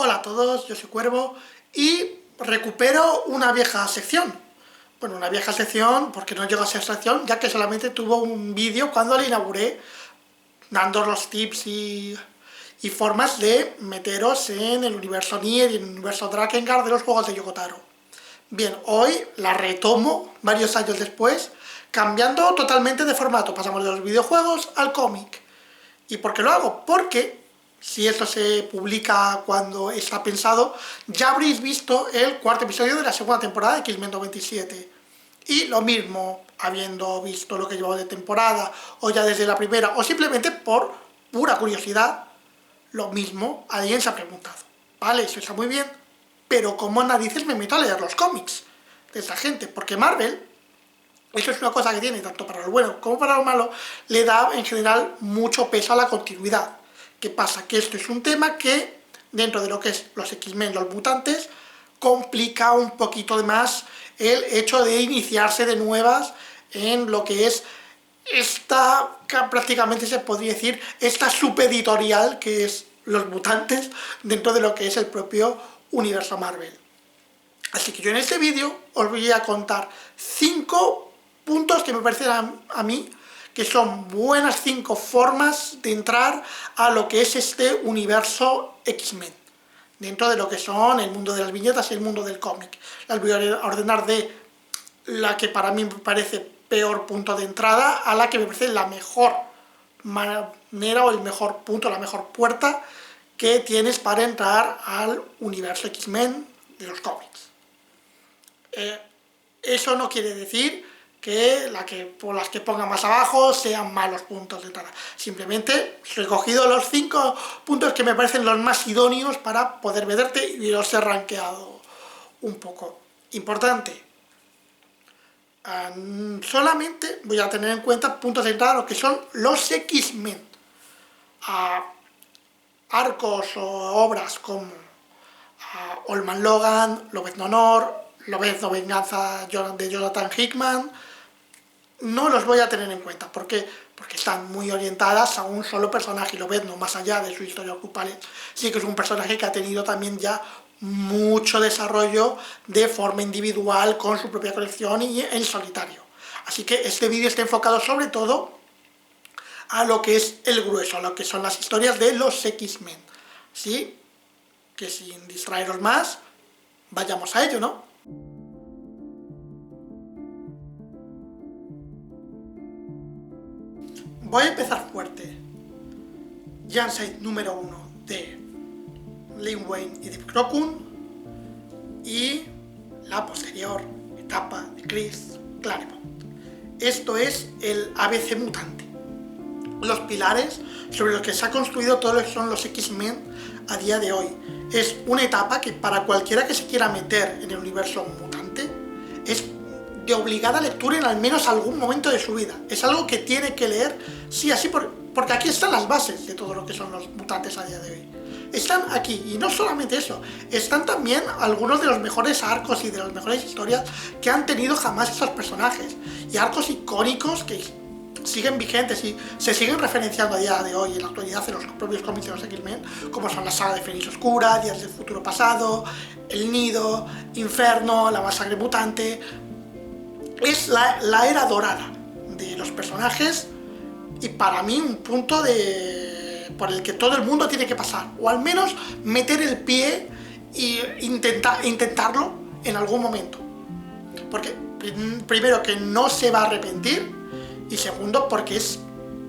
Hola a todos, yo soy Cuervo y recupero una vieja sección. Bueno, una vieja sección porque no llegó a ser sección, ya que solamente tuvo un vídeo cuando la inauguré, dando los tips y formas de meteros en el universo Nier y en el universo Drakengard de los juegos de Yoko Taro. Bien, hoy la retomo varios años después, cambiando totalmente de formato. Pasamos de los videojuegos al cómic. ¿Y por qué lo hago? Porque si esto se publica cuando está pensado, ya habréis visto el cuarto episodio de la segunda temporada de X-Men 97. Y lo mismo, habiendo visto lo que llevaba de temporada, o ya desde la primera, o simplemente por pura curiosidad, lo mismo alguien se ha preguntado. Vale, eso está muy bien, pero ¿cómo narices me meto a leer los cómics de esta gente? Porque Marvel, eso es una cosa que tiene, tanto para lo bueno como para lo malo, le da en general mucho peso a la continuidad. ¿Qué pasa? Que esto es un tema que, dentro de lo que es los X-Men, los mutantes, complica un poquito de más el hecho de iniciarse de nuevas en lo que es esta, que prácticamente se podría decir, esta subeditorial que es los mutantes dentro de lo que es el propio universo Marvel. Así que yo en este vídeo os voy a contar 5 puntos que me parecen a mí que son buenas 5 formas de entrar a lo que es este universo X-Men, dentro de lo que son el mundo de las viñetas y el mundo del cómic. Las voy a ordenar de la que para mí me parece peor punto de entrada a la que me parece la mejor manera o el mejor punto, la mejor puerta que tienes para entrar al universo X-Men de los cómics. Eso no quiere decir que por las que ponga más abajo sean malos puntos de entrada. Simplemente he recogido los 5 puntos que me parecen los más idóneos para poder meterte y los he rankeado un poco. Importante, solamente voy a tener en cuenta puntos de entrada lo que son los X-Men. Arcos o obras como Old Man Logan, Lobezno Honor, Lobezno Venganza de Jonathan Hickman, no los voy a tener en cuenta. ¿Por qué? Porque están muy orientadas a un solo personaje, y Lobezno, más allá de su historia ocupal, sí que es un personaje que ha tenido también ya mucho desarrollo de forma individual, con su propia colección y en solitario. Así que este vídeo está enfocado sobre todo a lo que es el grueso, a lo que son las historias de los X-Men. ¿Sí? Que sin distraeros más, vayamos a ello, ¿no? Voy a empezar fuerte. Genocide número 1 de Len Wein y Dave Crockett y la posterior etapa de Chris Claremont. Esto es el ABC mutante, los pilares sobre los que se ha construido todo lo que son los X-Men a día de hoy. Es una etapa que para cualquiera que se quiera meter en el universo mutante es de obligada lectura en al menos algún momento de su vida. Es algo que tiene que leer sí así, porque aquí están las bases de todo lo que son los mutantes a día de hoy. Están aquí, y no solamente eso, están también algunos de los mejores arcos y de las mejores historias que han tenido jamás esos personajes, y arcos icónicos que siguen vigentes y se siguen referenciando a día de hoy en la actualidad en los propios cómics de los X-Men, como son la saga de Fénix Oscura, Días del Futuro Pasado, El Nido, Inferno, la Masacre Mutante. Es la era dorada de los personajes y para mí un punto por el que todo el mundo tiene que pasar, o al menos meter el pie e intentarlo en algún momento. Porque primero que no se va a arrepentir, y segundo porque es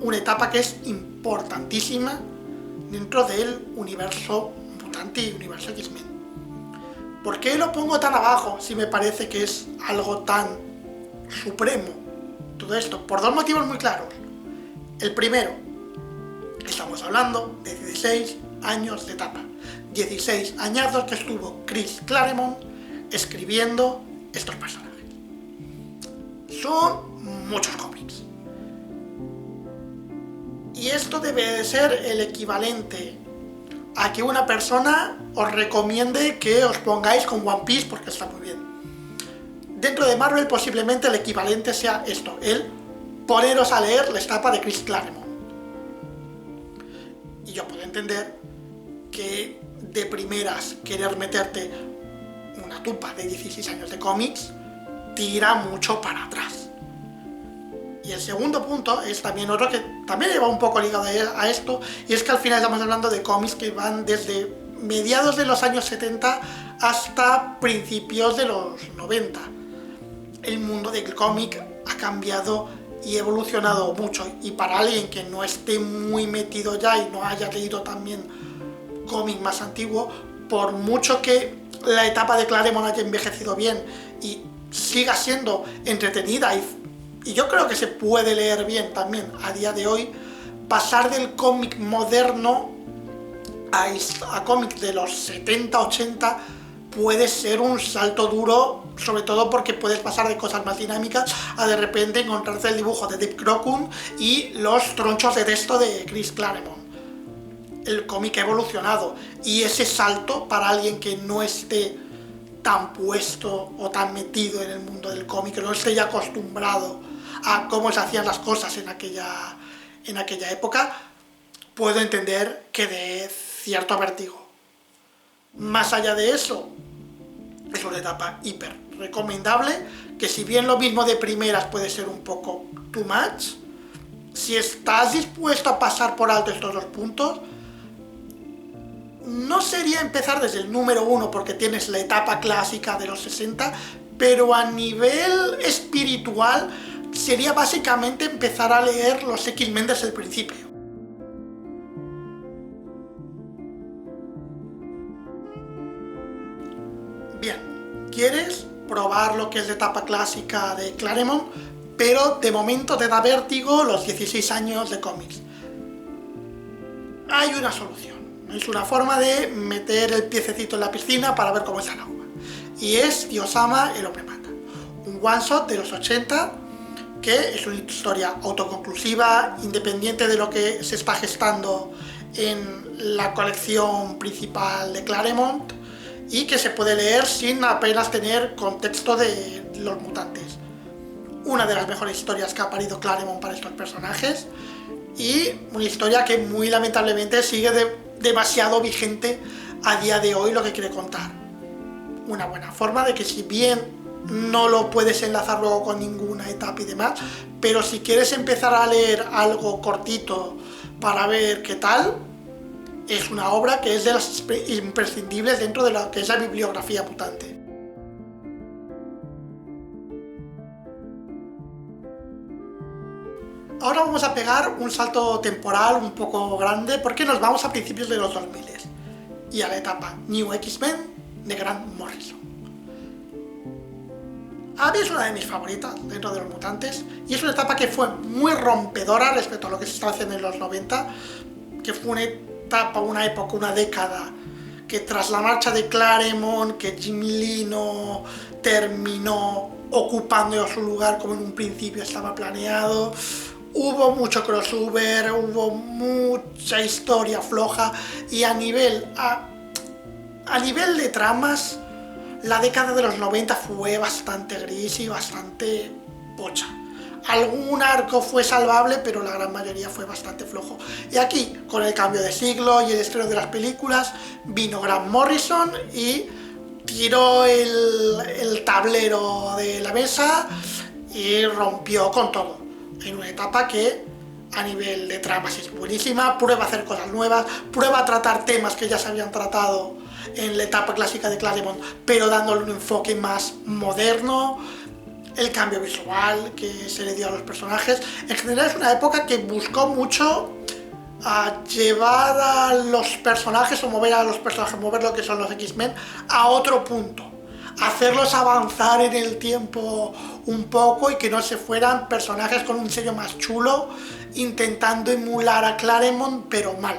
una etapa que es importantísima dentro del universo mutante y universo X-Men. ¿Por qué lo pongo tan abajo si me parece que es algo tan supremo todo esto? Por 2 motivos muy claros. El primero, estamos hablando de 16 años de etapa, 16 añazos que estuvo Chris Claremont escribiendo estos personajes. Son muchos cómics. Y esto debe de ser el equivalente a que una persona os recomiende que os pongáis con One Piece porque está muy bien. Dentro de Marvel posiblemente el equivalente sea esto, el poneros a leer la etapa de Chris Claremont. Y yo puedo entender que de primeras querer meterte una tupa de 16 años de cómics, tira mucho para atrás. Y el segundo punto es también otro que también lleva un poco ligado a esto, y es que al final estamos hablando de cómics que van desde mediados de los años 70 hasta principios de los 90. El mundo del cómic ha cambiado y evolucionado mucho, y para alguien que no esté muy metido ya y no haya leído también cómic más antiguo, por mucho que la etapa de Claremont haya envejecido bien y siga siendo entretenida y yo creo que se puede leer bien también a día de hoy, pasar del cómic moderno a cómics de los 70-80 puede ser un salto duro, sobre todo porque puedes pasar de cosas más dinámicas a de repente encontrarte el dibujo de Dave Crocun y los tronchos de texto de Chris Claremont. El cómic ha evolucionado y ese salto para alguien que no esté tan puesto o tan metido en el mundo del cómic, que no esté ya acostumbrado a cómo se hacían las cosas en aquella época, puedo entender que dé cierto vértigo. Más allá de eso, es una etapa hiper recomendable, que si bien lo mismo de primeras puede ser un poco too much, si estás dispuesto a pasar por alto estos dos puntos, no sería empezar desde el número 1 porque tienes la etapa clásica de los 60, pero a nivel espiritual sería básicamente empezar a leer los X-Men desde el principio. Bien, ¿quieres probar lo que es la etapa clásica de Claremont? Pero de momento te da vértigo los 16 años de cómics. Hay una solución. Es una forma de meter el piececito en la piscina para ver cómo está el agua. Y es Diosama, el hombre mata. Un one-shot de los 80, que es una historia autoconclusiva, independiente de lo que se está gestando en la colección principal de Claremont, y que se puede leer sin apenas tener contexto de los mutantes. Una de las mejores historias que ha parido Claremont para estos personajes, y una historia que muy lamentablemente sigue demasiado vigente a día de hoy lo que quiere contar. Una buena forma de que, si bien no lo puedes enlazar luego con ninguna etapa y demás, pero si quieres empezar a leer algo cortito para ver qué tal, es una obra que es de las imprescindibles dentro de lo que es la bibliografía mutante. Ahora vamos a pegar un salto temporal un poco grande porque nos vamos a principios de los 2000 y a la etapa New X-Men de Grant Morrison. A mí es una de mis favoritas dentro de los mutantes y es una etapa que fue muy rompedora respecto a lo que se estaba haciendo en los 90, que fue una etapa, una época, una década que tras la marcha de Claremont, que Jim Lee no terminó ocupando su lugar como en un principio estaba planeado, hubo mucho crossover, hubo mucha historia floja y a nivel de tramas, la década de los 90 fue bastante gris y bastante pocha. Algún arco fue salvable, pero la gran mayoría fue bastante flojo. Y aquí, con el cambio de siglo y el estreno de las películas, vino Grant Morrison y tiró el tablero de la mesa y rompió con todo. En una etapa que a nivel de tramas es buenísima, prueba a hacer cosas nuevas, prueba a tratar temas que ya se habían tratado en la etapa clásica de Claremont, pero dándole un enfoque más moderno, el cambio visual que se le dio a los personajes. En general es una época que buscó mucho a llevar a los personajes o mover lo que son los X-Men a otro punto, hacerlos avanzar en el tiempo un poco y que no se fueran personajes con un diseño más chulo, intentando emular a Claremont, pero mal.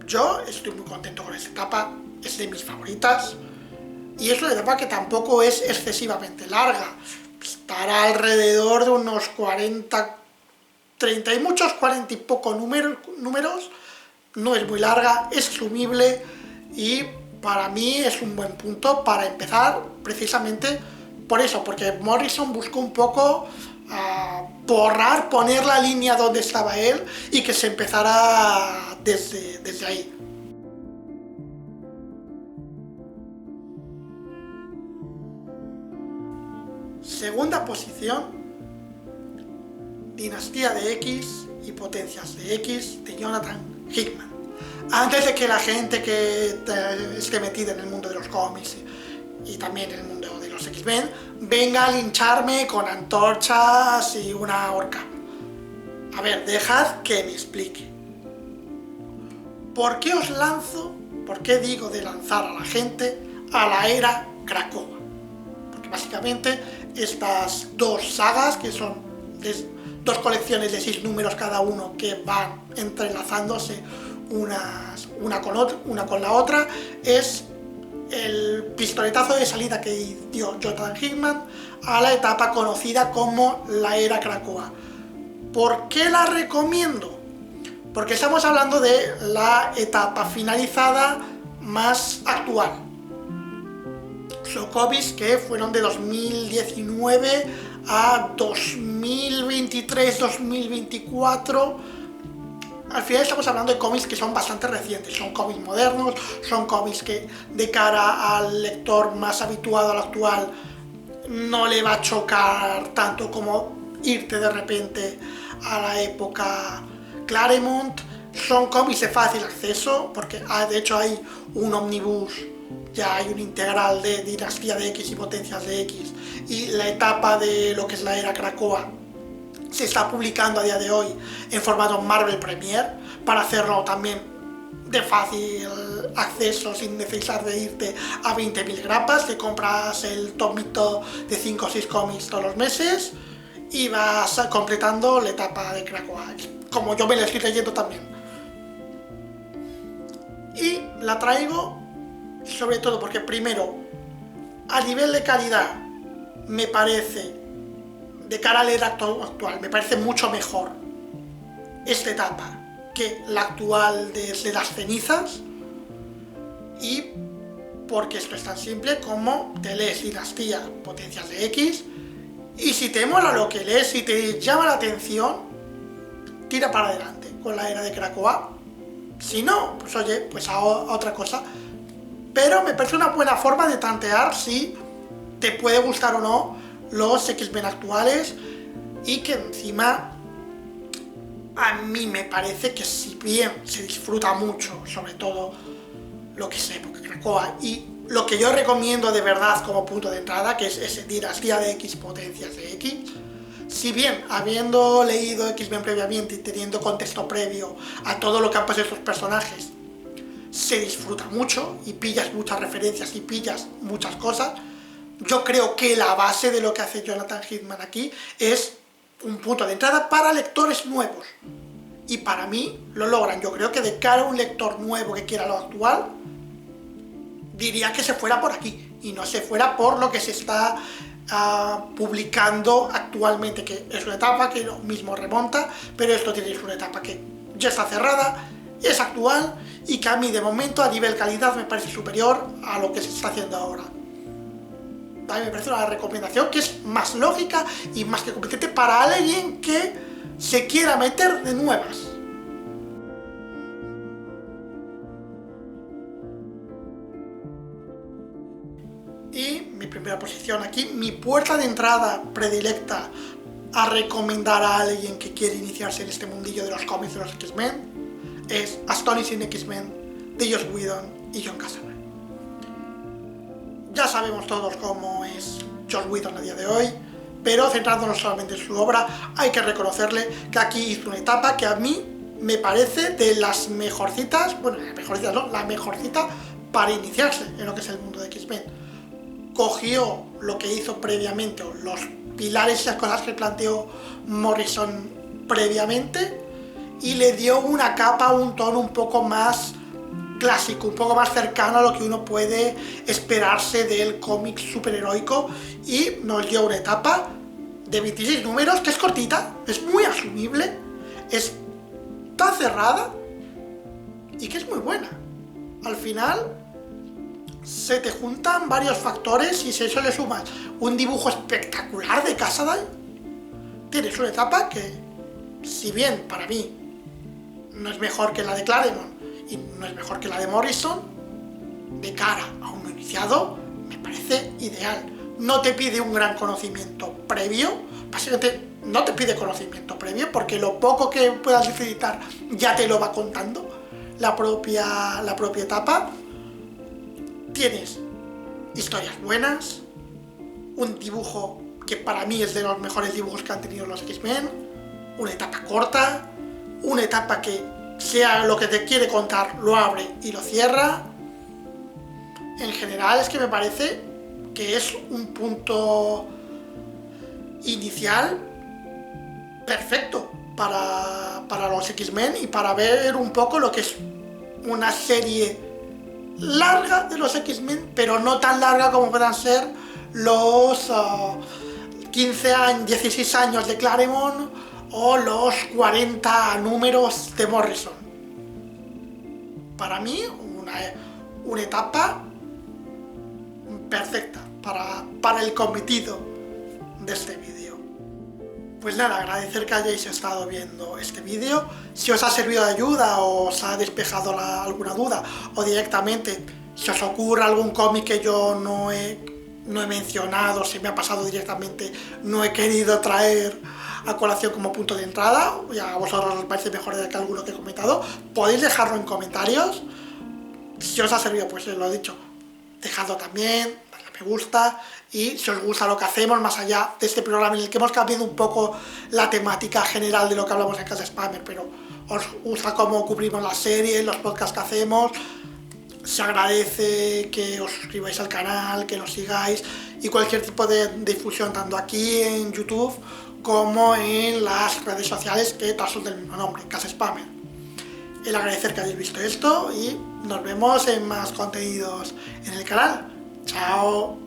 Yo estoy muy contento con esta etapa, es de mis favoritas, y es una etapa que tampoco es excesivamente larga, estará alrededor de unos 40, 30 y muchos, 40 y poco números, no es muy larga, es sumible y para mí es un buen punto para empezar, precisamente por eso, porque Morrison buscó un poco poner la línea donde estaba él y que se empezara desde ahí. Segunda posición, Dinastía de X y Potencias de X de Jonathan Hickman. Antes de que la gente que esté metida en el mundo de los cómics y también en el mundo de los X-Men venga a lincharme con antorchas y una horca. A ver, dejad que me explique. ¿Por qué os lanzo, por qué digo de lanzar a la gente a la era Krakoa? Porque básicamente estas dos sagas, que son dos colecciones de 6 números cada uno que van entrelazándose una con la otra, es el pistoletazo de salida que dio Jonathan Hickman a la etapa conocida como la era Krakoa. ¿Por qué la recomiendo? Porque estamos hablando de la etapa finalizada más actual. Son cómics que fueron de 2019 a 2023-2024. Al final estamos hablando de cómics que son bastante recientes, son cómics modernos, son cómics que de cara al lector más habituado al actual no le va a chocar tanto como irte de repente a la época Claremont. Son cómics de fácil acceso, porque de hecho hay un omnibus, ya hay un integral de Dinastía de X y Potencias de X, y la etapa de lo que es la era Krakoa se está publicando a día de hoy en formato Marvel Premiere, para hacerlo también de fácil acceso sin necesidad de irte a 20.000 grapas. Te compras el tomito de 5 o 6 cómics todos los meses y vas completando la etapa de Krakoa, como yo me la estoy leyendo también. Y la traigo sobre todo porque, primero, a nivel de calidad me parece, de cara a la era actual, me parece mucho mejor esta etapa que la actual desde las cenizas, y porque esto es tan simple como te lees Dinastía, Potencias de X, y si te mola lo que lees y te llama la atención, tira para adelante con la era de Krakoa. Si no, pues oye, pues a otra cosa. Pero me parece una buena forma de tantear si te puede gustar o no los X-Men actuales, y que encima a mí me parece que, si bien se disfruta mucho, sobre todo lo que es época Krakoa, y lo que yo recomiendo de verdad como punto de entrada, que es ese Dinastía de X, Potencias de X, si bien habiendo leído X-Men previamente y teniendo contexto previo a todo lo que han pasado estos personajes, se disfruta mucho y pillas muchas referencias y pillas muchas cosas, yo creo que la base de lo que hace Jonathan Hickman aquí es un punto de entrada para lectores nuevos, y para mí lo logran. Yo creo que de cara a un lector nuevo que quiera lo actual, diría que se fuera por aquí y no se fuera por lo que se está publicando actualmente, que es una etapa que lo mismo remonta, pero esto tiene una etapa que ya está cerrada, es actual, y que a mí de momento a nivel calidad me parece superior a lo que se está haciendo ahora. A mí me parece una recomendación que es más lógica y más que competente para alguien que se quiera meter de nuevas. Y mi primera posición aquí, mi puerta de entrada predilecta a recomendar a alguien que quiere iniciarse en este mundillo de los cómics de los X-Men, es Astonishing X-Men de Joss Whedon y John Cassavetes. Ya sabemos todos cómo es Joss Whedon a día de hoy, pero centrándonos solamente en su obra, hay que reconocerle que aquí hizo una etapa que a mí me parece de las mejorcitas, bueno, la mejorcita para iniciarse en lo que es el mundo de X-Men. Cogió lo que hizo previamente, o los pilares y las cosas que planteó Morrison previamente, y le dio una capa, un tono un poco más clásico, un poco más cercano a lo que uno puede esperarse del cómic superheroico, y nos dio una etapa de 26 números que es cortita, es muy asumible, está cerrada y que es muy buena. Al final se te juntan varios factores, y si eso le sumas un dibujo espectacular de Cassaday, tienes una etapa que, si bien para mí no es mejor que la de Claremont y no es mejor que la de Morrison, de cara a un iniciado me parece ideal. no te pide un gran conocimiento previo, básicamente no te pide conocimiento previo porque lo poco que puedas necesitar ya te lo va contando la propia etapa. Tienes historias buenas, un dibujo que para mí es de los mejores dibujos que han tenido los X-Men, una etapa corta, una etapa que sea lo que te quiere contar, lo abre y lo cierra. En general es que me parece que es un punto inicial perfecto para los X-Men y para ver un poco lo que es una serie larga de los X-Men, pero no tan larga como puedan ser los 15 años, 16 años de Claremont o los 40 números de Morrison. Para mí, una etapa perfecta para el cometido de este vídeo. Pues nada, agradecer que hayáis estado viendo este vídeo. Si os ha servido de ayuda o os ha despejado alguna duda, o directamente si os ocurre algún cómic que yo no he mencionado, se me ha pasado directamente, no he querido traer a colación como punto de entrada, ya a vosotros os parece mejor que alguno que he comentado, podéis dejarlo en comentarios. Si os ha servido, pues lo he dicho, dejadlo también, darle a me gusta, y si os gusta lo que hacemos, más allá de este programa en el que hemos cambiado un poco la temática general de lo que hablamos en Casa Spammer, pero os gusta cómo cubrimos la serie, los podcasts que hacemos, se agradece que os suscribáis al canal, que nos sigáis, y cualquier tipo de difusión, tanto aquí en YouTube como en las redes sociales que todas son del mismo nombre, Casa Spammer. El agradecer que hayáis visto esto y nos vemos en más contenidos en el canal. ¡Chao!